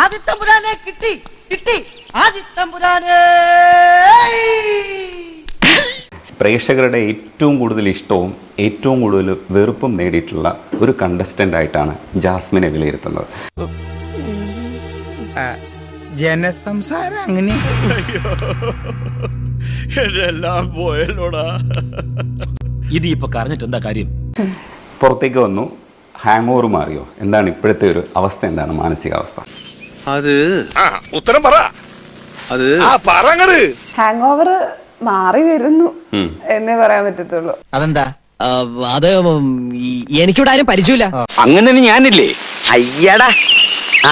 ആദിത്തമ്പുരാനെ കിട്ടി കിട്ടി ആദിത്തമ്പുരാനെ. പ്രേക്ഷകരുടെ ഏറ്റവും കൂടുതൽ ഇഷ്ടവും ഏറ്റവും കൂടുതൽ വെറുപ്പും നേടിയിട്ടുള്ള ഒരു കണ്ടസ്റ്റന്റ് ആയിട്ടാണ് ജാസ്മിനെ വിലയിരുത്തുന്നത്. ജനസംസാരം അങ്ങനെ ഇനിയിപ്പോ കരഞ്ഞിട്ട് എന്താ കാര്യം? പുറത്തേക്ക് വന്നു, ഹാങ് ഓവർ മാറിയോ? എന്താണ് ഇപ്പോഴത്തെ ഒരു അവസ്ഥ? എന്താണ് മാനസികാവസ്ഥ? അത് ഉത്തരം പറ. അത് ഹാങ് ഓവർ മാറി വരുന്നു എന്നേ പറയാൻ പറ്റത്തുള്ളൂ. അതെന്താ? അത് എനിക്കിവിടെ ആരും പരിചയമില്ല. അങ്ങനെ ഞാനില്ലേ? അയ്യടാ,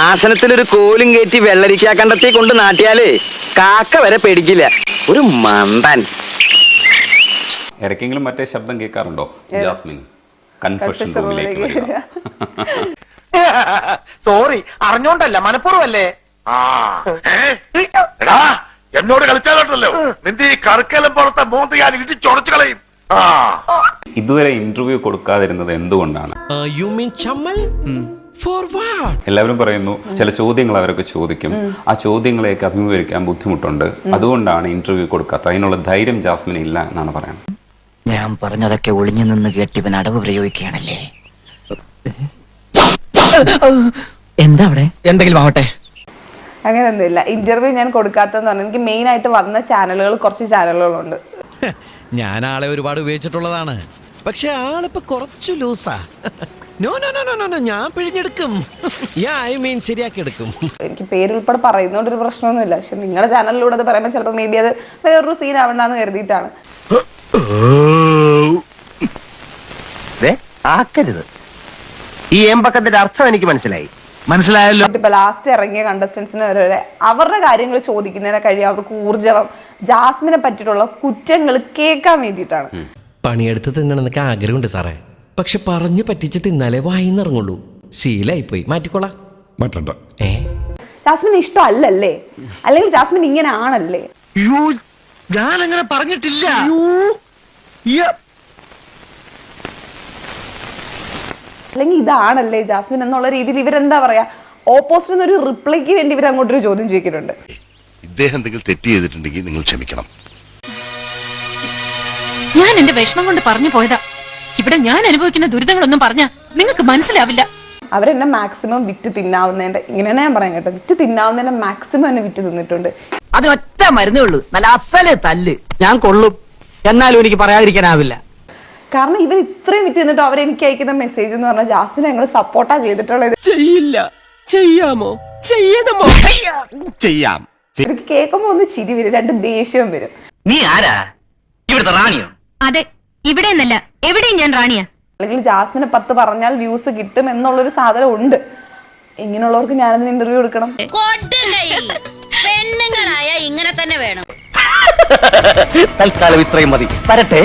ആസനത്തിലൊരു കോലും കയറ്റി വെള്ളരിക്കാ കണ്ടത്തി കൊണ്ട് നാട്ടിയാലേ കാക്ക വരെ പേടിക്കില്ല. ഒരു മന്ദൻ. ഇടയ്ക്കെങ്കിലും മറ്റേ ശബ്ദം കേൾക്കാറുണ്ടോ ജാസ്മിൻ? കൺഫെഷൻ റൂമിലേക്ക് വരിക. സോറി, അറിഞ്ഞോണ്ടല്ല, മനഃപൂർവ്വല്ലേ. എന്നോട് കളിച്ചാലോട്ടല്ലോ നിന്റെ ഈ കറുക്കലം പുറത്തെ മോന്ത് ഞാൻ ഇടിച്ചൊടച്ചു കളയും. ഇതുവരെ ഇന്റർവ്യൂ കൊടുക്കാതിരുന്നത് എന്തുകൊണ്ടാണ്? You mean ചമ്മൽ? For what? എല്ലാവരും പറയുന്നു ചില ചോദ്യങ്ങൾ അവരൊക്കെ ചോദിക്കും, ആ ചോദ്യങ്ങളെയൊക്കെ അഭിമുഖീകരിക്കാൻ ബുദ്ധിമുട്ടുണ്ട്, അതുകൊണ്ടാണ് ഇന്റർവ്യൂ കൊടുക്കാത്തത്. അതിനുള്ള ധൈര്യം ജാസ്മിന് ഇല്ല എന്നാണ് പറയുന്നത്. ഞാൻ പറഞ്ഞതൊക്കെ ഒളിഞ്ഞു നിന്ന് കേട്ടിവൻ അടവ് പ്രയോഗിക്കുകയാണല്ലേ. എന്താ അവിടെ? എന്തെങ്കിലും ആവട്ടെ. അങ്ങനെയൊന്നുമില്ല. ഇന്റർവ്യൂ ഞാൻ കൊടുക്കാത്തെന്ന് പറഞ്ഞാൽ എനിക്ക് മെയിൻ ആയിട്ട് വന്ന ചാനലുകൾ, കുറച്ച് ചാനലുകളുണ്ട്. ഞാൻ ആളെ ഒരുപാട് ഉപയോഗിച്ചിട്ടുള്ളതാണ്, പക്ഷെ ആളിപ്പോ കുറച്ചു ലൂസാ. No no no no no, ഞാൻ പിഴിഞ്ഞെടുക്കും. ഐ മീൻ ശരിയാക്കി എടുക്കും. എനിക്ക് പേരുൾപ്പെടെ പറയുന്നോണ്ടൊരു പ്രശ്നമൊന്നുമില്ല, പക്ഷെ നിങ്ങളുടെ ചാനലിലൂടെ അത് പറയുമ്പോൾ ചിലപ്പോൾ മേ ബി അത് വേറൊരു സീൻ ആവണ്ടെന്ന് കരുതിയിട്ടാണ്. ആക്കരുത്. ഈ ഏമ്പക്കത്തിന്റെ അർത്ഥം എനിക്ക് മനസ്സിലായല്ലോ. ഇപ്പൊ ലാസ്റ്റ് ഇറങ്ങിയ കണ്ടസ്റ്റൻസിന് വരെ അവരുടെ കാര്യങ്ങൾ ചോദിക്കുന്നതിനെ കഴിയും അവർക്ക് ഊർജവം ജാസ്മിനെ പറ്റിയിട്ടുള്ള കുറ്റങ്ങൾ കേൾക്കാൻ വേണ്ടിയിട്ടാണ്. പണിയെടുത്ത് തിന്നണമെന്നൊക്കെ ആഗ്രഹമുണ്ട് സാറേ, പക്ഷെ പറഞ്ഞു പറ്റിച്ച് തിന്നാലേ വായിന്നിറങ്ങുള്ളൂ. ശീലായിപ്പോയി, മാറ്റിക്കോളാം. ജാസ്മിന് ഇഷ്ടമല്ലല്ലേ? അല്ലെങ്കിൽ ജാസ്മിൻ ഇങ്ങനെ ആണല്ലേ? ഞാൻ അങ്ങനെ പറഞ്ഞിട്ടില്ല. അല്ലെങ്കിൽ ഇതാണല്ലേ ജാസ്മിൻ എന്നുള്ള രീതിയിൽ ഇവരെന്താ പറയാ, ഓപ്പോസിറ്റ് ഒരു റിപ്ലൈക്ക് വേണ്ടി ഇവർ അങ്ങോട്ടൊരു ചോദ്യം ചോദിക്കുന്നുണ്ട്. ഇദ്ദേഹം എന്തെങ്കിലും തെറ്റ് ചെയ്തിട്ടുണ്ടെങ്കിൽ നിങ്ങൾ ക്ഷമിക്കണം. ഞാൻ എന്റെ വിഷമം കൊണ്ട് പറഞ്ഞു പോയതാ. ഇവിടെ ഞാൻ അനുഭവിക്കുന്ന ദുരിതങ്ങളൊന്നും പറഞ്ഞാ നിങ്ങൾക്ക് മനസ്സിലാവില്ല. അവരെന്നെ മാക്സിമം വിറ്റ് തിന്നാവുന്നതിന്റെ, ഇങ്ങനെ ഞാൻ പറയാൻ കേട്ടോ, വിറ്റ് തിന്നാവുന്നതിന്റെ മാക്സിമം എന്നെ വിറ്റ് തിന്നിട്ടുണ്ട്. അത് ഒറ്റ മരുന്നേ ഉള്ളൂ, നല്ല അസല് തല്ല്. ഞാൻ കൊള്ളും, എന്നാലും എനിക്ക് പറയാതിരിക്കാനാവില്ല. കാരണം ഇവർ ഇത്രയും വിറ്റ് തിന്നിട്ട് അവരെനിക്ക് അയക്കുന്ന മെസ്സേജ് എന്ന് പറഞ്ഞാൽ ജാസ്മിനെ ഞങ്ങൾ സപ്പോർട്ടാ ചെയ്തിട്ടുള്ളത്. ചെയ്യില്ല, ചെയ്യാമോ, ചെയ്യണമോ? ചെയ്യാം. എനിക്ക് കേൾക്കുമ്പോ ഒന്ന് ചിരി വരും, രണ്ട് ദേഷ്യം വരും. നീ ആരാ? ഇവിടുത്തെ റാണിയോ? അതെ, ഇവിടെ എന്നല്ല എവിടെയും ഞാൻ റാണിയാ. അല്ലെങ്കിൽ ജാസ്മിനെ 10 പറഞ്ഞാൽ വ്യൂസ് കിട്ടും എന്നുള്ളൊരു സാധനം ഉണ്ട്. ഇങ്ങനെയുള്ളവർക്ക് ഞാനതിന് ഇന്റർവ്യൂ എടുക്കണം. പെണ്ണുങ്ങളായ ഇങ്ങനെ തന്നെ വേണം. തൽക്കാലം ഇത്രയും മതി. വരട്ടെ.